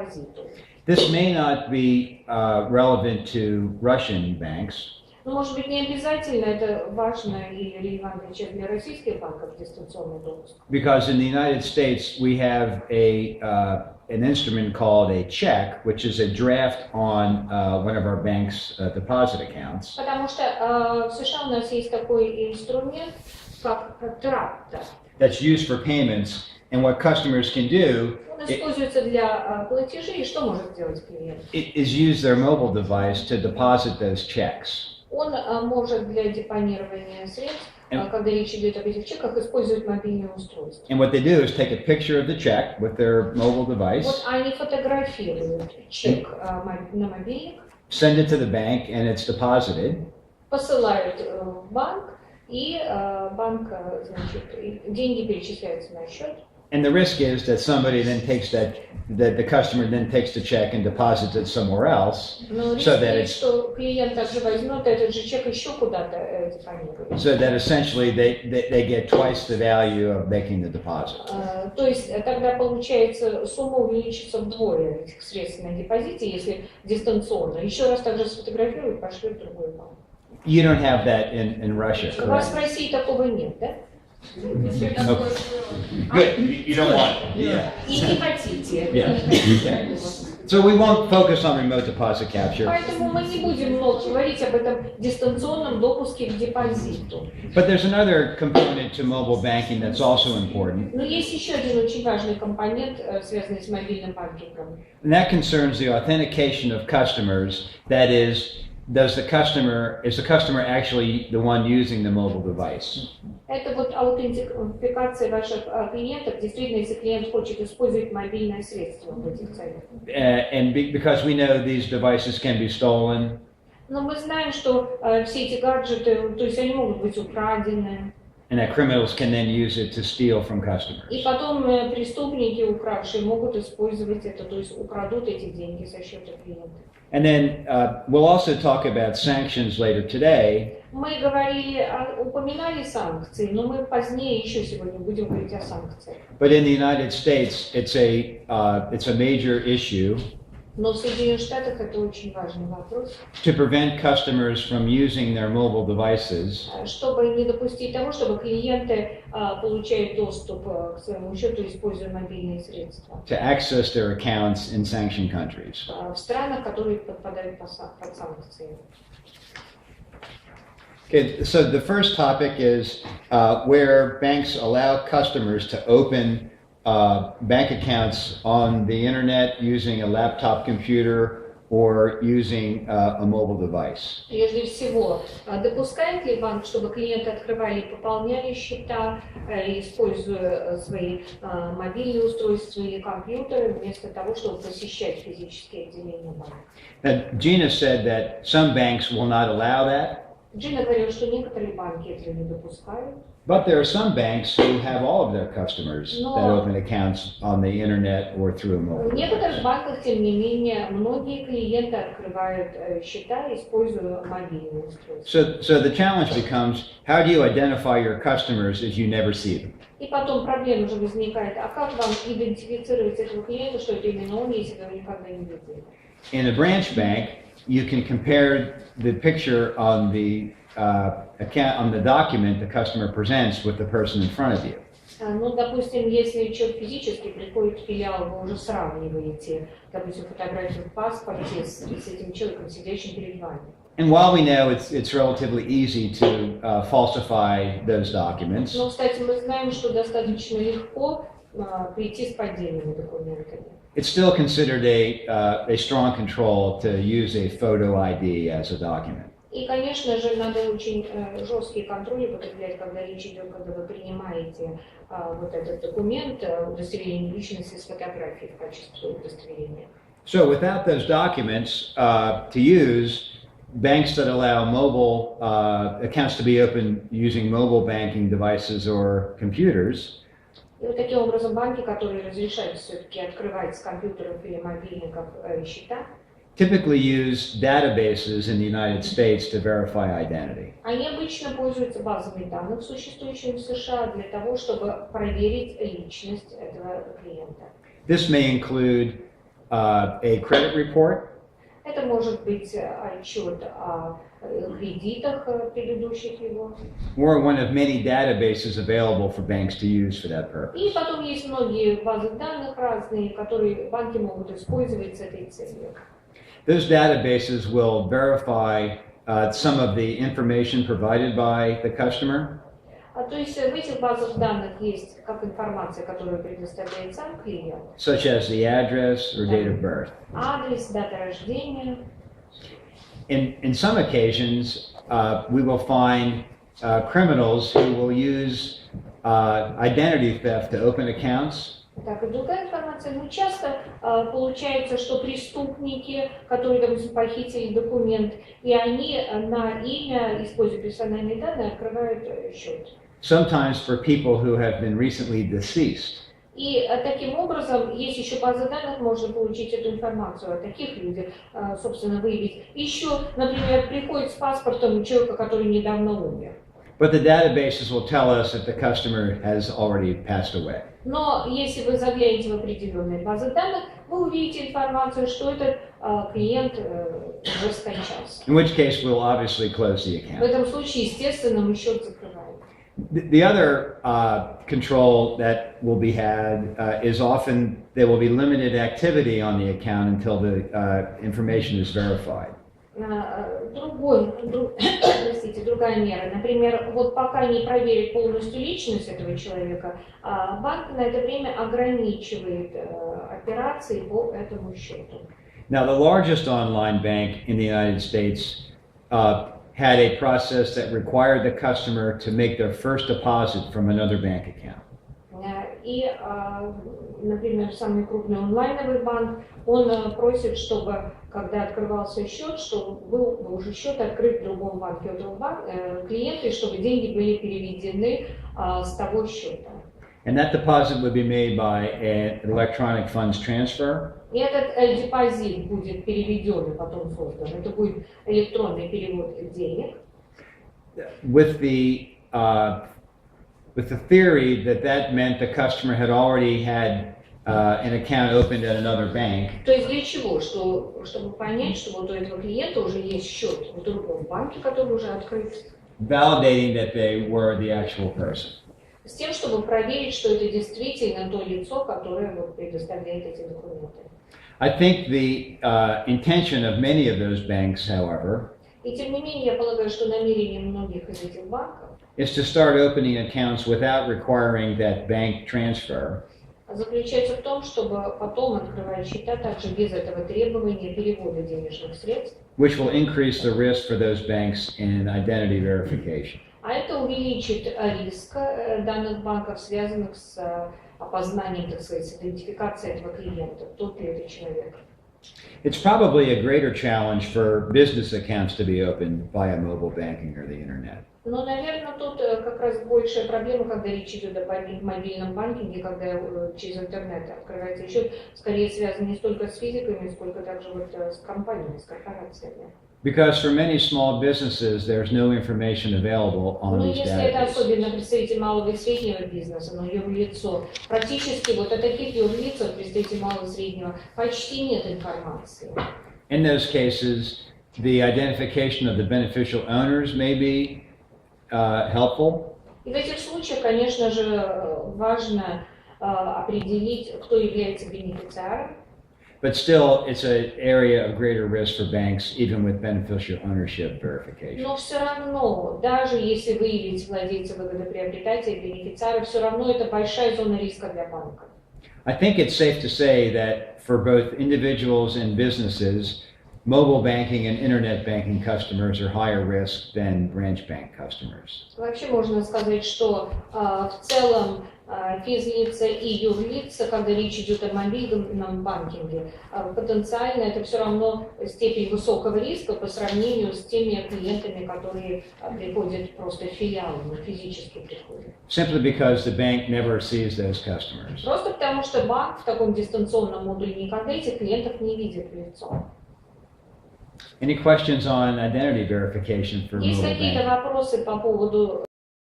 депозиту. This may not be relevant to Russian banks. Но, может быть, не обязательно это важно или релевантная часть для российских банков дистанционный допуск. Because in the United States we have an instrument called a check, which is a draft on one of our bank's deposit accounts. Потому что в США у нас есть такой инструмент, как трактор. That's used for payments, and what customers can do Он используется для платежей, и что может сделать клиент? is use their mobile device to deposit those checks. Он может для депонирования средств, когда речь идет об этих чеках, использовать мобильное устройство. And what they do is take a picture of the check with their mobile device. Вот они фотографируют чек на мобильник, Send it to the bank, and it's deposited. посылают в банк, и банк, значит, деньги перечисляются на счет. And the risk is that somebody then takes that the customer then takes the check and deposits it somewhere else, so that it's что клиент также возьмет этот же чек еще куда-то депонирует. so that essentially they get twice the value of making the deposit. То есть тогда получается сумма увеличится вдвое этих средств на депозите, если дистанционно. Еще раз также сфотографируют, пошлют в другой банк. You don't have that in Russia, У вас в correct? России такого нет, да? Good. You don't want it. Yeah. И не хотите. Yeah. Okay. So we won't focus on remote deposit capture. Поэтому мы не будем много говорить об этом дистанционном допуске к депозиту. But there's another component to mobile banking that's also important. Но есть еще один очень важный компонент, связанный с мобильным банкингом. And that concerns the authentication of customers. That is the customer actually the one using the mobile device? Это вот аутентификация ваших клиентов. Действительно, если клиент хочет использовать мобильное средство в этих целях. Because we know these devices can be stolen. Но мы знаем, что все эти гаджеты, то есть они могут быть украдены. And that criminals can then use it to steal from customers. И потом преступники, укравшие, могут использовать это, то есть украдут эти деньги со счета клиента. And then we'll also talk about sanctions later today. Мы упоминали санкции, но мы позднее еще сегодня будем говорить о санкциях. But in the United States, it's a major issue. Но в Соединенных Штатах это очень важный вопрос. To prevent customers from using their mobile devices. Чтобы не допустить того, чтобы клиенты получали доступ к своему счету, используя мобильные средства. To access their accounts in sanctioned countries. В странах, которые подпадают под санкции. Okay, so the first topic is where banks allow customers to open bank accounts on the internet using a laptop computer or using a mobile device. Прежде всего, допускает ли банк, чтобы клиенты открывали и пополняли счета, используя свои мобильные устройства или компьютеры, вместо того, чтобы посещать физические отделения банка? Gina said that some banks will not allow that. Джина говорила, что некоторые банки этого не допускают. But there are some banks who have all of their customers that open accounts on the internet or through a mobile В некоторых device. банках, тем не менее, многие клиенты открывают счета, используя мобильные устройства. So the challenge becomes, how do you identify your customers if you never see them? И потом проблема уже возникает, а как вам идентифицировать этого клиента, что это именно он, если вы никогда не видели? In a branch bank, you can compare the picture on the account on the document the customer presents with the person in front of you. Ну, допустим, если человек физически приходит в филиал, вы уже сравниваете, допустим, фотографию в паспорте с этим человеком, сидящим перед вами. And while we know it's relatively easy to falsify those documents, Но, кстати, мы знаем, что достаточно легко прийти с поддельными документами. it's still considered a strong control to use a photo ID as a document. И, конечно же, надо очень жесткие контроли употреблять, когда речь идет, когда вы принимаете вот этот документ, удостоверение личности с фотографией в качестве удостоверения. So without those documents to use, banks that allow mobile accounts to be opened using mobile banking devices or computers, И вот таким образом банки, которые разрешают все-таки открывать с компьютеров или мобильников счета, typically use databases in the United States to verify identity. они обычно пользуются базами данных, существующими в США, для того, чтобы проверить личность этого клиента. This may include a credit report. Это может быть отчет о кредитах предыдущих его. Or one of many databases available for banks to use for that purpose. И потом есть многие базы данных разные, которые банки могут использовать с этой целью. Those databases will verify some of the information provided by the customer. То есть в этих базах данных есть как информация, которую предоставляет сам клиент. Such as the address or date of birth. Адрес, дата рождения. In some occasions, we will find criminals who will use identity theft to open accounts. Так, и другая информация. Ну, часто получается, что преступники, которые, допустим, похитили документ, и они на имя, используя персональные данные, открывают счет. Sometimes for people who have been recently deceased. И таким образом, есть еще база данных, можно получить эту информацию о таких людях, собственно, выявить. Еще, например, приходит с паспортом человека, который недавно умер. But the databases will tell us if the customer has already passed away. Но если вы заглянете в определенные базы данных, вы увидите информацию, что этот клиент уже скончался. In which case, we'll obviously close the В account. этом случае, естественно, мы счет закрываем. The other control that will be had is often there will be limited activity on the account until the information is verified. Другая мера. Например, вот пока не проверит полностью личность этого человека, банк на это время ограничивает операции по этому счету. Now, the largest online bank in the United States had a process that required the customer to make their first deposit from another bank account. И, например, самый крупный онлайновый банк, он просит, чтобы, когда открывался счет, чтобы был уже счет открыт в другом банке у этого клиента, и чтобы деньги были переведены с того счета. And that deposit would be made by an electronic funds transfer. И этот депозит будет переведен и потом создан. Это будет электронный перевод денег. With the theory that that meant the customer had already had an account opened at another bank. То есть для чего? Чтобы понять, что вот у этого клиента уже есть счет в другом банке, который уже открыт. Validating that they were the actual person. С тем, чтобы проверить, что это действительно то лицо, которое вот предоставляет эти документы. I think the intention of many of those banks, however, И тем не менее, я полагаю, что намерение многих из этих банков is to start opening accounts without requiring that bank transfer. Заключается в том, чтобы потом открывать счета также без этого требования перевода денежных средств. Which will increase the risk for those banks in identity verification. А это увеличит риск данных банков, связанных с опознанием, так сказать, с идентификацией этого клиента, тот ли это человек. It's probably a greater challenge for business accounts to be opened via mobile banking or the internet. Но, наверное, тут как раз большая проблема, когда речь идет о мобильном банкинге, когда через интернет открывается счет, скорее связано не столько с физиками, сколько также вот с компаниями, с корпорациями. Because for many small businesses, there's no information available on Ну, these если это databases. особенно представитель малого и среднего бизнеса, но юрлицо, практически вот о таких юрлицах, представителей малого и среднего, почти нет информации. In those cases, the identification of the beneficial owners may be helpful. И в этих случаях, конечно же, важно определить, кто является бенефициаром. But still, it's an area of greater risk for banks, even with beneficial ownership verification. Но все равно, даже если выявить владельца выгодоприобретателя, бенефициара, все равно это большая зона риска для банка. I think it's safe to say that for both individuals and businesses, mobile banking and internet banking customers are higher risk than branch bank customers. Вообще можно сказать, что в целом физлица и юрлица, когда речь идет о мобильном банкинге, потенциально это все равно степень высокого риска по сравнению с теми клиентами, которые приходят просто в филиалы, но физически приходят. Simply because the bank never sees those customers. Просто потому что банк в таком дистанционном модуле никогда этих клиентов не видит в лицо. Any questions on identity verification for Есть mobile какие-то banking? вопросы по поводу